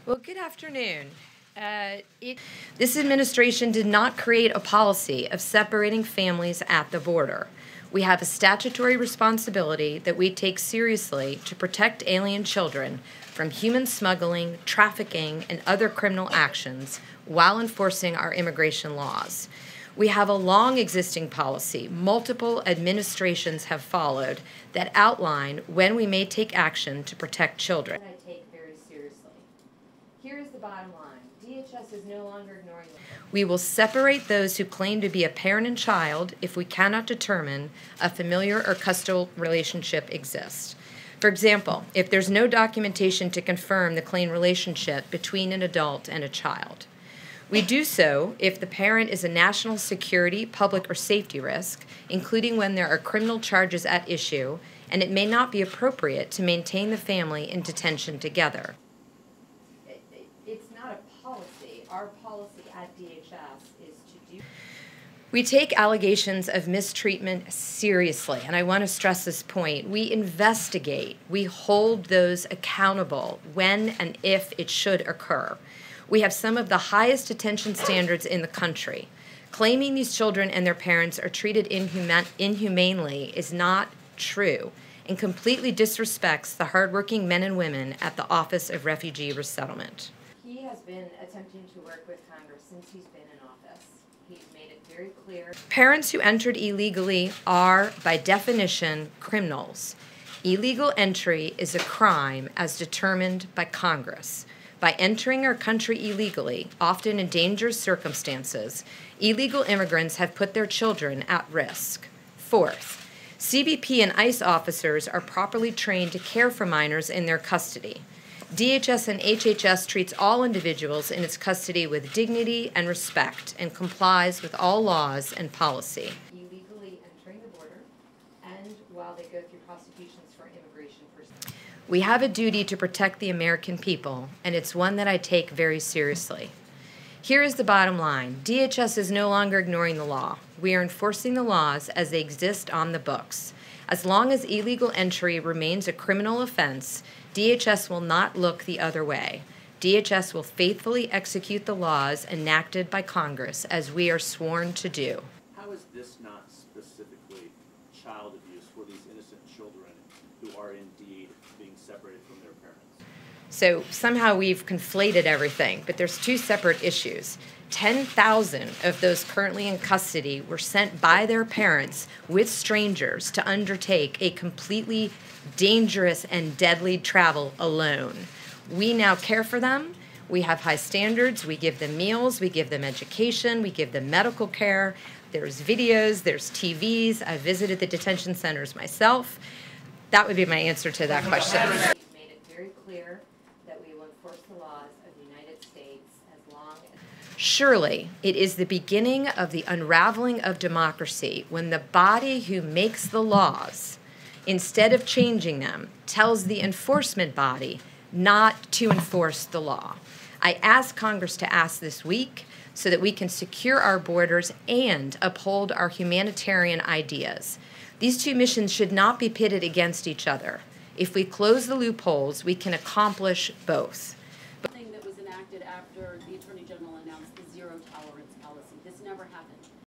Well, good afternoon. This administration did not create a policy of separating families at the border. We have a statutory responsibility that we take seriously to protect alien children from human smuggling, trafficking, and other criminal actions while enforcing our immigration laws. We have a long existing policy, multiple administrations have followed, that outline when we may take action to protect children. I take very seriously. Here is the bottom line. DHS is no longer ignoring them. We will separate those who claim to be a parent and child if we cannot determine a familiar or custodial relationship exists. For example, if there's no documentation to confirm the claimed relationship between an adult and a child. We do so if the parent is a national security, public, or safety risk, including when there are criminal charges at issue, and it may not be appropriate to maintain the family in detention together. It's not a policy. Our policy at DHS is to do. We take allegations of mistreatment seriously, and I want to stress this point. We investigate. We hold those accountable when and if it should occur. We have some of the highest detention standards in the country. Claiming these children and their parents are treated inhumanely is not true and completely disrespects the hardworking men and women at the Office of Refugee Resettlement. He has been attempting to work with Congress since he's been in office. He's made it very clear. Parents who entered illegally are, by definition, criminals. Illegal entry is a crime as determined by Congress. By entering our country illegally, often in dangerous circumstances, illegal immigrants have put their children at risk. Fourth, CBP and ICE officers are properly trained to care for minors in their custody. DHS and HHS treats all individuals in its custody with dignity and respect and complies with all laws and policy. Illegally entering the border and while they go through prosecutions for immigration pursuits. We have a duty to protect the American people, and it's one that I take very seriously. Here is the bottom line. DHS is no longer ignoring the law. We are enforcing the laws as they exist on the books. As long as illegal entry remains a criminal offense, DHS will not look the other way. DHS will faithfully execute the laws enacted by Congress as we are sworn to do. How is this not specifically child abuse for these innocent children who are indeed being separated from their parents? So somehow we've conflated everything, but there's two separate issues. 10,000 of those currently in custody were sent by their parents with strangers to undertake a completely dangerous and deadly travel alone. We now care for them. We have high standards. We give them meals. We give them education. We give them medical care. There's videos. There's TVs. I visited the detention centers myself. That would be my answer to that question. We've made it very clear that we will enforce the laws of the United States as long as... Surely, it is the beginning of the unraveling of democracy when the body who makes the laws, instead of changing them, tells the enforcement body not to enforce the law. I asked Congress to ask this week so that we can secure our borders and uphold our humanitarian ideas. These two missions should not be pitted against each other. If we close the loopholes, we can accomplish both.